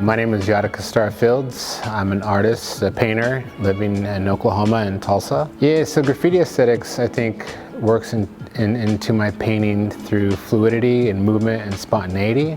My name is Yatika Fields. I'm an artist, a painter, living in Oklahoma and Tulsa. Yeah, so graffiti aesthetics, I think, works into my painting through fluidity and movement and spontaneity.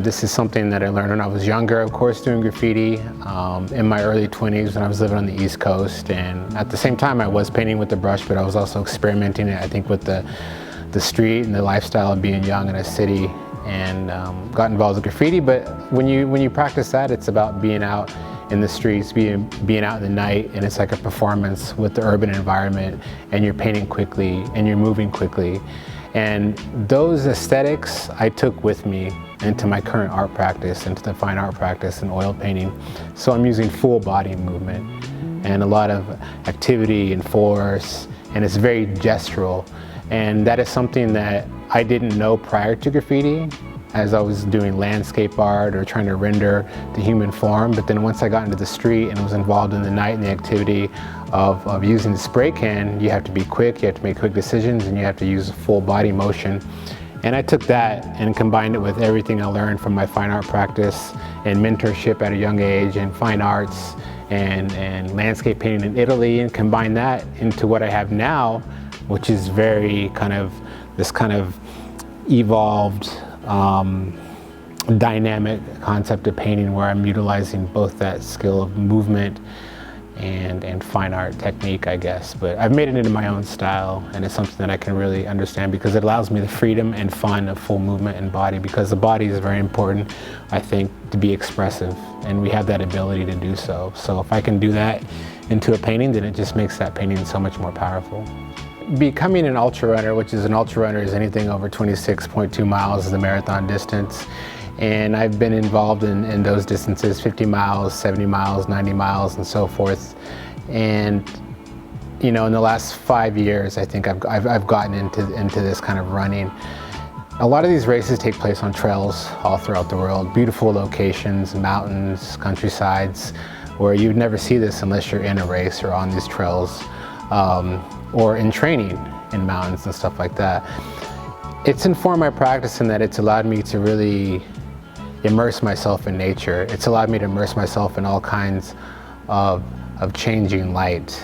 This is something that I learned when I was younger, of course, doing graffiti in my early 20s when I was living on the East Coast. And at the same time, I was painting with the brush, but I was also experimenting it, I think, with the street and the lifestyle of being young in a city, and got involved with graffiti. But when you practice that, it's about being out in the streets, being out in the night, and it's like a performance with the urban environment, and you're painting quickly and you're moving quickly. And those aesthetics I took with me into my current art practice, into the fine art practice and oil painting. So I'm using full body movement and a lot of activity and force, and it's very gestural. And that is something that I didn't know prior to graffiti, as I was doing landscape art or trying to render the human form. But then once I got into the street and was involved in the night and the activity of using the spray can, you have to be quick, you have to make quick decisions, and you have to use full body motion. And I took that and combined it with everything I learned from my fine art practice and mentorship at a young age, and fine arts and landscape painting in Italy, and combined that into what I have now, which is very this kind of evolved, dynamic concept of painting, where I'm utilizing both that skill of movement and fine art technique, I guess. But I've made it into my own style, and it's something that I can really understand because it allows me the freedom and fun of full movement and body, because the body is very important, I think, to be expressive, and we have that ability to do so. So if I can do that into a painting, then it just makes that painting so much more powerful. Becoming an ultra runner, which is an ultra runner is anything over 26.2 miles is the marathon distance. And I've been involved in those distances, 50 miles, 70 miles, 90 miles, and so forth. And in the last 5 years, I think I've gotten into this kind of running. A lot of these races take place on trails all throughout the world, beautiful locations, mountains, countrysides, where you'd never see this unless you're in a race or on these trails. Or in training in mountains and stuff like that. It's informed my practice in that it's allowed me to really immerse myself in nature. It's allowed me to immerse myself in all kinds of changing light.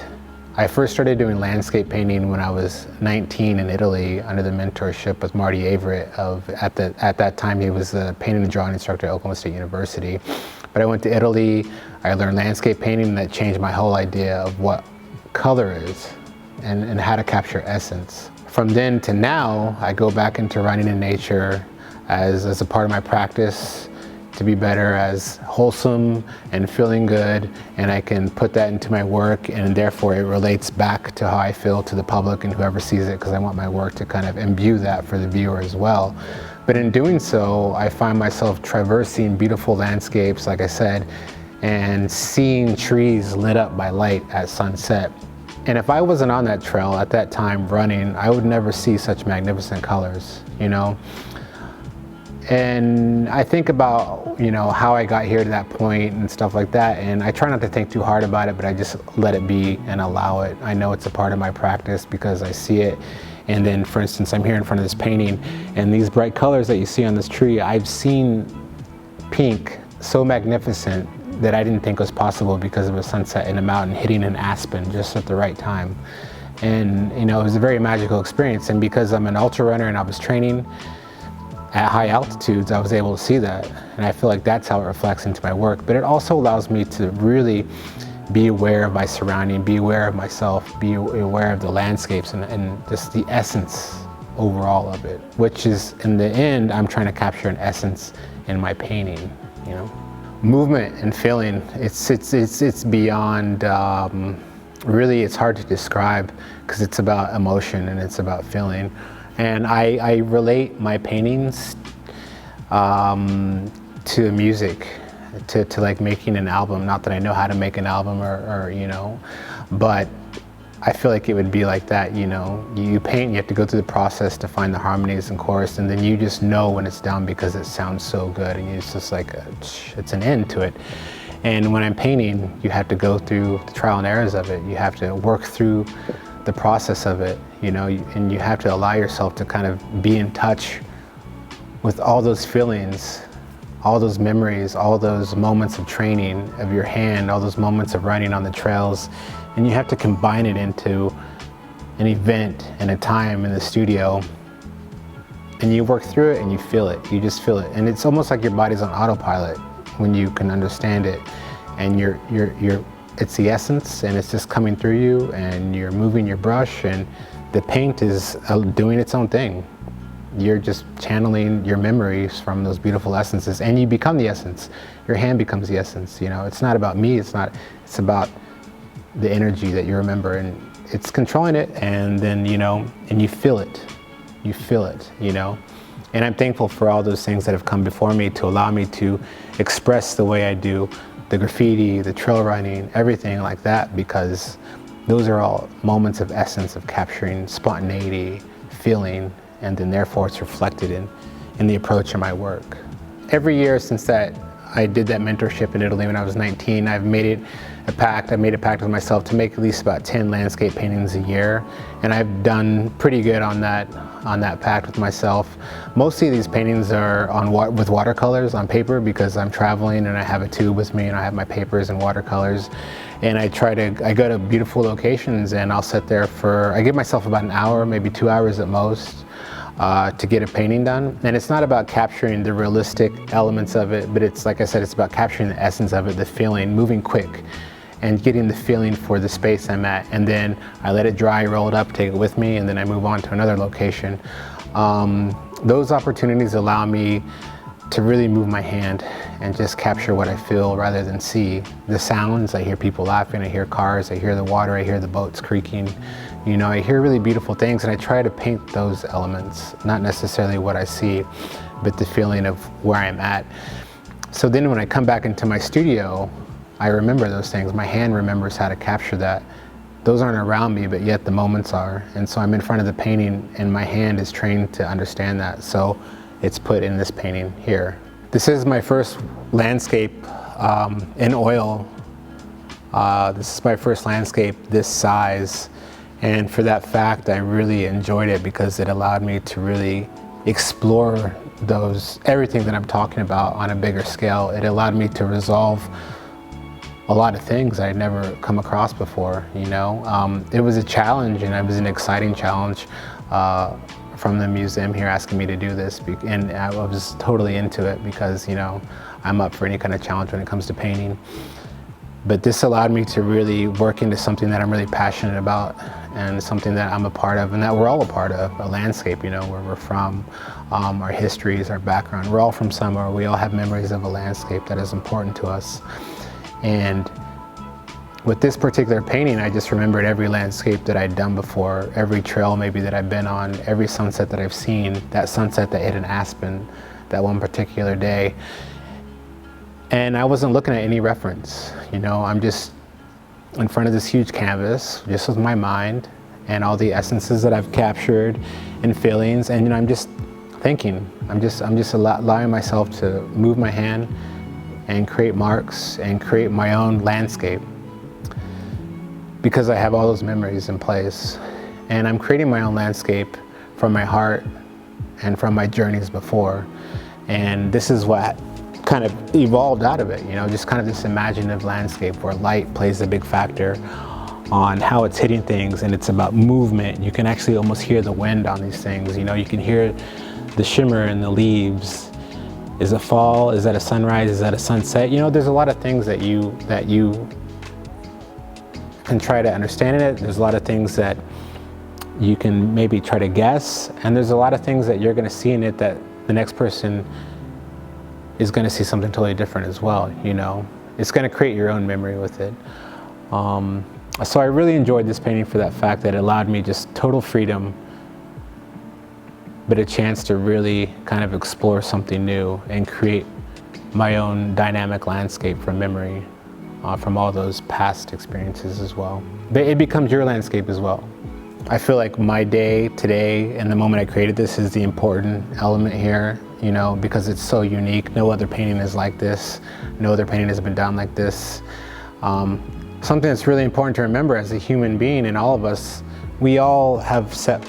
I first started doing landscape painting when I was 19 in Italy under the mentorship with Marty Averett. At that time, he was the painting and drawing instructor at Oklahoma State University. But I went to Italy, I learned landscape painting, and that changed my whole idea of what color is and how to capture essence. From then to now, I go back into running in nature as a part of my practice to be better, as wholesome and feeling good, and I can put that into my work, and therefore it relates back to how I feel to the public and whoever sees it, because I want my work to kind of imbue that for the viewer as well. But in doing so, I find myself traversing beautiful landscapes, like I said, and seeing trees lit up by light at sunset. And if I wasn't on that trail at that time running, I would never see such magnificent colors, And I think about, how I got here to that point and stuff like that, and I try not to think too hard about it, but I just let it be and allow it. I know it's a part of my practice because I see it. And then, for instance, I'm here in front of this painting, and these bright colors that you see on this tree, I've seen pink so magnificent that I didn't think was possible because of a sunset in a mountain hitting an aspen just at the right time. And it was a very magical experience, and because I'm an ultra runner and I was training at high altitudes, I was able to see that, and I feel like that's how it reflects into my work. But it also allows me to really be aware of my surrounding, be aware of myself, be aware of the landscapes and just the essence overall of it, which is, in the end, I'm trying to capture an essence in my painting, Movement and feeling, it's beyond, really it's hard to describe, because it's about emotion and it's about feeling. And I relate my paintings to music, to like making an album. Not that I know how to make an album or but I feel like it would be like that, You paint, you have to go through the process to find the harmonies and chorus, and then you just know when it's done because it sounds so good, and it's just like, it's an end to it. And when I'm painting, you have to go through the trial and errors of it. You have to work through the process of it, and you have to allow yourself to kind of be in touch with all those feelings all those memories, all those moments of training of your hand, all those moments of running on the trails, and you have to combine it into an event and a time in the studio, and you work through it and you feel it. You just feel it, and it's almost like your body's on autopilot when you can understand it, and it's the essence, and it's just coming through you, and you're moving your brush, and the paint is doing its own thing. You're just channeling your memories from those beautiful essences, and you become the essence. Your hand becomes the essence. You know, it's not about me. It's about the energy that you remember, and it's controlling it. And then, you know, and you feel it. You feel it. You know, and I'm thankful for all those things that have come before me to allow me to express the way I do, the graffiti, the trail running, everything like that, because those are all moments of essence of capturing spontaneity, feeling, and then therefore it's reflected in the approach of my work. Every year since I did that mentorship in Italy when I was 19, I've made it a pact. I made a pact with myself to make at least about 10 landscape paintings a year, and I've done pretty good on that pact with myself. Mostly these paintings are with watercolors on paper, because I'm traveling and I have a tube with me and I have my papers and watercolors, and I go to beautiful locations and I'll sit there I give myself about an hour, maybe 2 hours at most, to get a painting done. And it's not about capturing the realistic elements of it, but it's, like I said, it's about capturing the essence of it, the feeling, moving quick, and getting the feeling for the space I'm at. And then I let it dry, roll it up, take it with me, and then I move on to another location. Those opportunities allow me to really move my hand and just capture what I feel rather than see the sounds. I hear people laughing, I hear cars, I hear the water, I hear the boats creaking. You know, I hear really beautiful things, and I try to paint those elements, not necessarily what I see, but the feeling of where I'm at. So then when I come back into my studio, I remember those things. My hand remembers how to capture that. Those aren't around me, but yet the moments are. And so I'm in front of the painting, and my hand is trained to understand that. So it's put in this painting here. This is my first landscape in oil. This is my first landscape this size. And for that fact, I really enjoyed it because it allowed me to really explore everything that I'm talking about on a bigger scale. It allowed me to resolve a lot of things I'd never come across before, you know. It was a challenge, and it was an exciting challenge from the museum here asking me to do this, and I was totally into it because, you know, I'm up for any kind of challenge when it comes to painting. But this allowed me to really work into something that I'm really passionate about, and something that I'm a part of, and that we're all a part of, a landscape, you know, where we're from, our histories, our background. We're all from somewhere. We all have memories of a landscape that is important to us. And with this particular painting, I just remembered every landscape that I'd done before, every trail maybe that I've been on, every sunset that I've seen, that sunset that hit an aspen that one particular day. And I wasn't looking at any reference, you know, I'm just in front of this huge canvas, just with my mind and all the essences that I've captured and feelings, and, you know, I'm just thinking, I'm just allowing myself to move my hand and create marks and create my own landscape, because I have all those memories in place. And I'm creating my own landscape from my heart and from my journeys before. And this is what kind of evolved out of it, you know, just kind of this imaginative landscape where light plays a big factor on how it's hitting things, and it's about movement. You can actually almost hear the wind on these things, you know, you can hear the shimmer in the leaves. Is it fall? Is that a sunrise? Is that a sunset? You know, there's a lot of things that you can try to understand in it. There's a lot of things that you can maybe try to guess, and there's a lot of things that you're going to see in it that the next person is going to see something totally different as well, you know. It's going to create your own memory with it. So I really enjoyed this painting for that fact that it allowed me just total freedom, but a chance to really kind of explore something new and create my own dynamic landscape from memory, from all those past experiences as well. But it becomes your landscape as well. I feel like my day today and the moment I created this is the important element here, you know, because it's so unique. No other painting is like this. No other painting has been done like this. Something that's really important to remember as a human being, and all of us, we all have set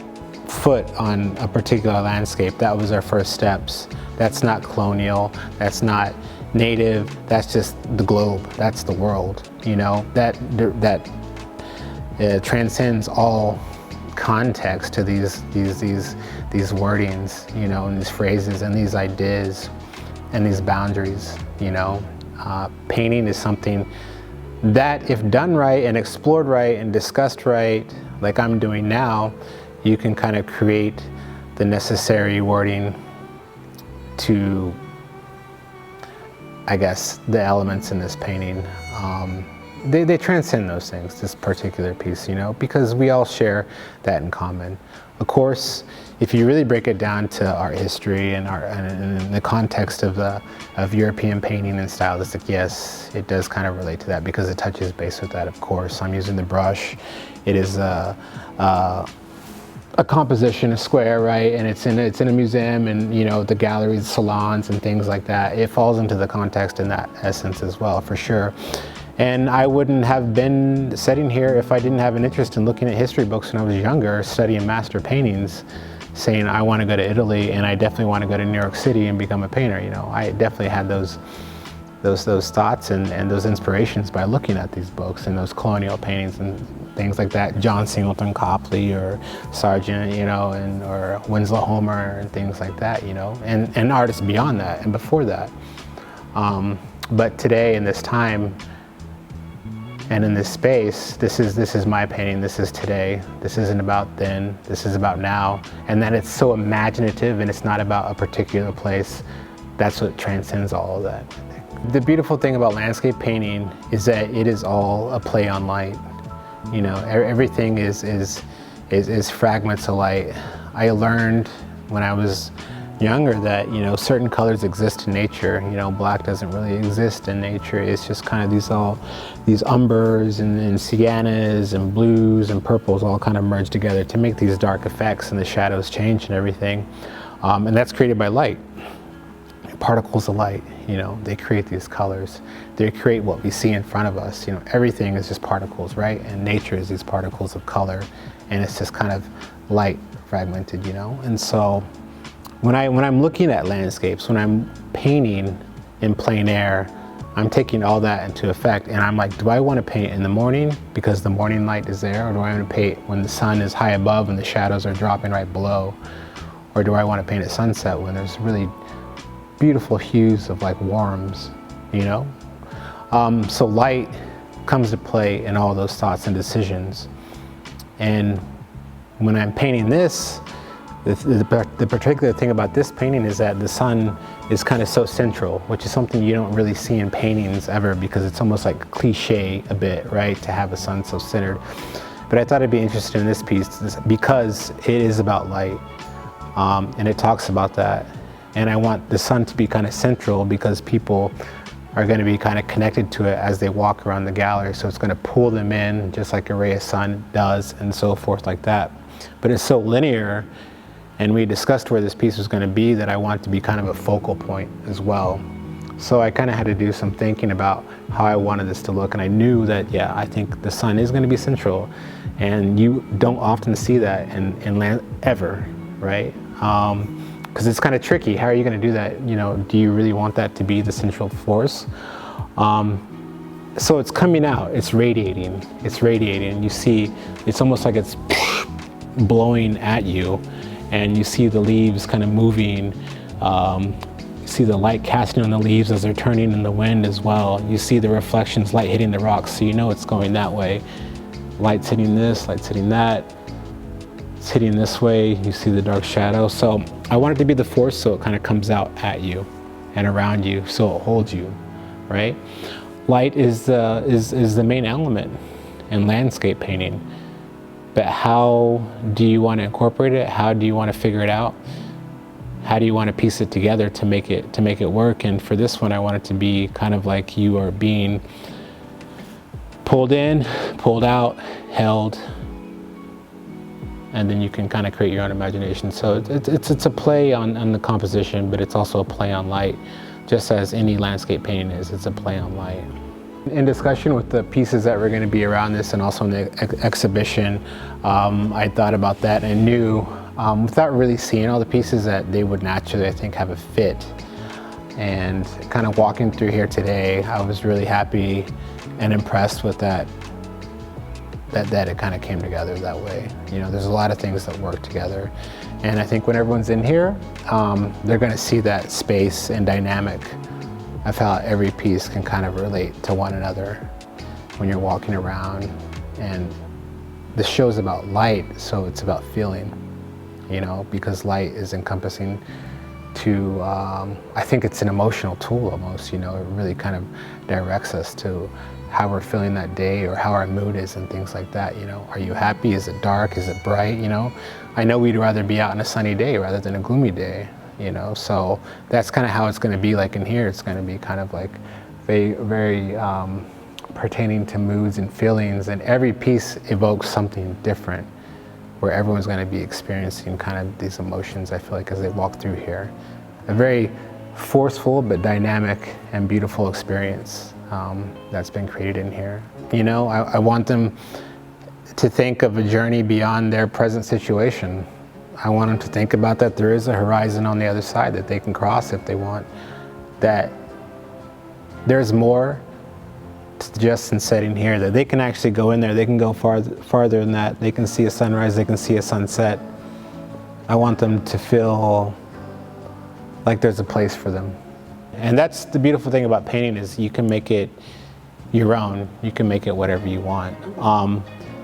foot on a particular landscape. That was our first steps. That's not colonial, that's not native, that's just the globe, that's the world, you know, that transcends all context to these wordings, you know, and these phrases and these ideas and these boundaries, you know. Painting is something that, if done right and explored right and discussed right, like I'm doing now, you can kind of create the necessary wording to, I guess, the elements in this painting. They transcend those things, this particular piece, you know, because we all share that in common. Of course, if you really break it down to art history and in the context of European painting and stylistic, yes, it does kind of relate to that because it touches base with that. Of course, I'm using the brush. It is a composition, a square, right? And it's in a museum, and you know, the galleries, salons, and things like that. It falls into the context in that essence as well, for sure. And I wouldn't have been sitting here if I didn't have an interest in looking at history books when I was younger, studying master paintings, saying I want to go to Italy and I definitely want to go to New York City and become a painter. You know, I definitely had those thoughts and those inspirations by looking at these books and those colonial paintings and things like that. John Singleton Copley or Sargent, you know, or Winslow Homer and things like that, you know, and artists beyond that and before that. But today, in this time, and in this space, this is my painting, this is today. This isn't about then, this is about now. And that it's so imaginative and it's not about a particular place. That's what transcends all of that. The beautiful thing about landscape painting is that it is all a play on light. You know, everything is fragments of light. I learned when I was younger that, you know, certain colors exist in nature. You know, black doesn't really exist in nature. It's just kind of these umbers and siennas and blues and purples all kind of merge together to make these dark effects, and the shadows change and everything. And that's created by light. Particles of light, you know, they create these colors. They create what we see in front of us. You know, everything is just particles, right? And nature is these particles of color, and it's just kind of light fragmented, you know. And so when I'm looking at landscapes, when I'm painting in plein air, I'm taking all that into effect, and I'm like, do I want to paint in the morning because the morning light is there, or do I want to paint when the sun is high above and the shadows are dropping right below? Or do I want to paint at sunset when there's really beautiful hues of like worms, you know? So light comes to play in all those thoughts and decisions. And when I'm painting this, the particular thing about this painting is that the sun is kind of so central, which is something you don't really see in paintings ever, because it's almost like cliche a bit, right, to have a sun so centered. But I thought I'd be interested in this piece because it is about light, and it talks about that. And I want the sun to be kind of central because people are going to be kind of connected to it as they walk around the gallery. So it's going to pull them in just like a ray of sun does, and so forth like that. But it's so linear, and we discussed where this piece was going to be, that I want it to be kind of a focal point as well. So I kind of had to do some thinking about how I wanted this to look, and I knew that, yeah, I think the sun is going to be central, and you don't often see that in land ever, right? Because it's kind of tricky. How are you going to do that? You know, do you really want that to be the central force? So it's coming out, it's radiating. You see, it's almost like it's blowing at you, and you see the leaves kind of moving. You see the light casting on the leaves as they're turning in the wind as well. You see the reflections, light hitting the rocks, so you know it's going that way. Light's hitting this, light's hitting that. It's hitting this way, you see the dark shadow. So I want it to be the force, so it kind of comes out at you and around you, so it holds you, right? Light is the main element in landscape painting. But how do you want to incorporate it? How do you want to figure it out? How do you want to piece it together to make it work? And for this one, I want it to be kind of like you are being pulled in, pulled out, held, and then you can kind of create your own imagination. So it's a play on the composition, but it's also a play on light, just as any landscape painting is. It's a play on light. In discussion with the pieces that were going to be around this and also in the exhibition, I thought about that and knew without really seeing all the pieces that they would naturally, I think, have a fit. And kind of walking through here today, I was really happy and impressed with that it kind of came together that way. You know, there's a lot of things that work together. And I think when everyone's in here, they're going to see that space and dynamic of how every piece can kind of relate to one another when you're walking around. And the show's about light, so it's about feeling, you know, because light is encompassing to, I think it's an emotional tool almost, you know, it really kind of directs us to how we're feeling that day or how our mood is and things like that, you know. Are you happy? Is it dark? Is it bright? You know, I know we'd rather be out on a sunny day rather than a gloomy day, you know, so that's kind of how it's going to be like in here. It's going to be kind of like very pertaining to moods and feelings, and every piece evokes something different where everyone's going to be experiencing kind of these emotions, I feel like, as they walk through here. A very forceful but dynamic and beautiful experience that's been created in here. You know, I want them to think of a journey beyond their present situation. I want them to think about that there is a horizon on the other side that they can cross if they want, that there's more to just in sitting here, that they can actually go in there, they can go farther than that, they can see a sunrise, they can see a sunset. I want them to feel like there's a place for them. And that's the beautiful thing about painting, is you can make it your own. You can make it whatever you want.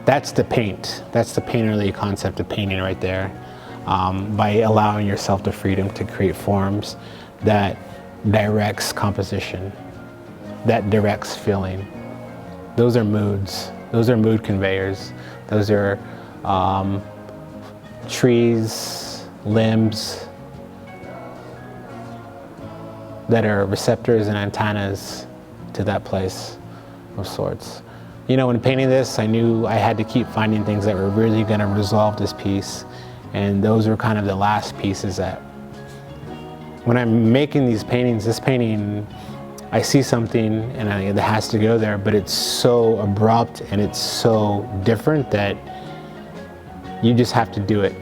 That's the paint. That's the painterly concept of painting right there. By allowing yourself the freedom to create forms that directs composition, that directs feeling. Those are moods. Those are mood conveyors. Those are trees, limbs, that are receptors and antennas to that place of sorts. You know, when painting this, I knew I had to keep finding things that were really going to resolve this piece, and those were kind of the last pieces that, when I'm making these paintings, this painting, I see something and it has to go there, but it's so abrupt and it's so different that you just have to do it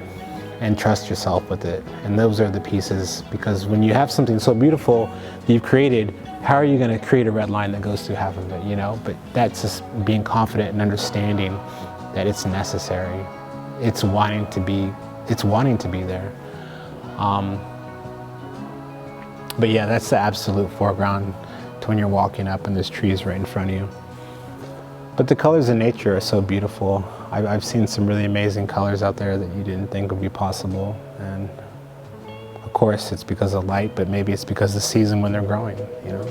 and trust yourself with it. And those are the pieces, because when you have something so beautiful that you've created, how are you going to create a red line that goes through half of it, you know? But that's just being confident and understanding that it's necessary. It's wanting to be there. But yeah, that's the absolute foreground to when you're walking up and there's trees right in front of you. But the colors in nature are so beautiful. I've seen some really amazing colors out there that you didn't think would be possible. And of course, it's because of light, but maybe it's because of the season when they're growing, you know?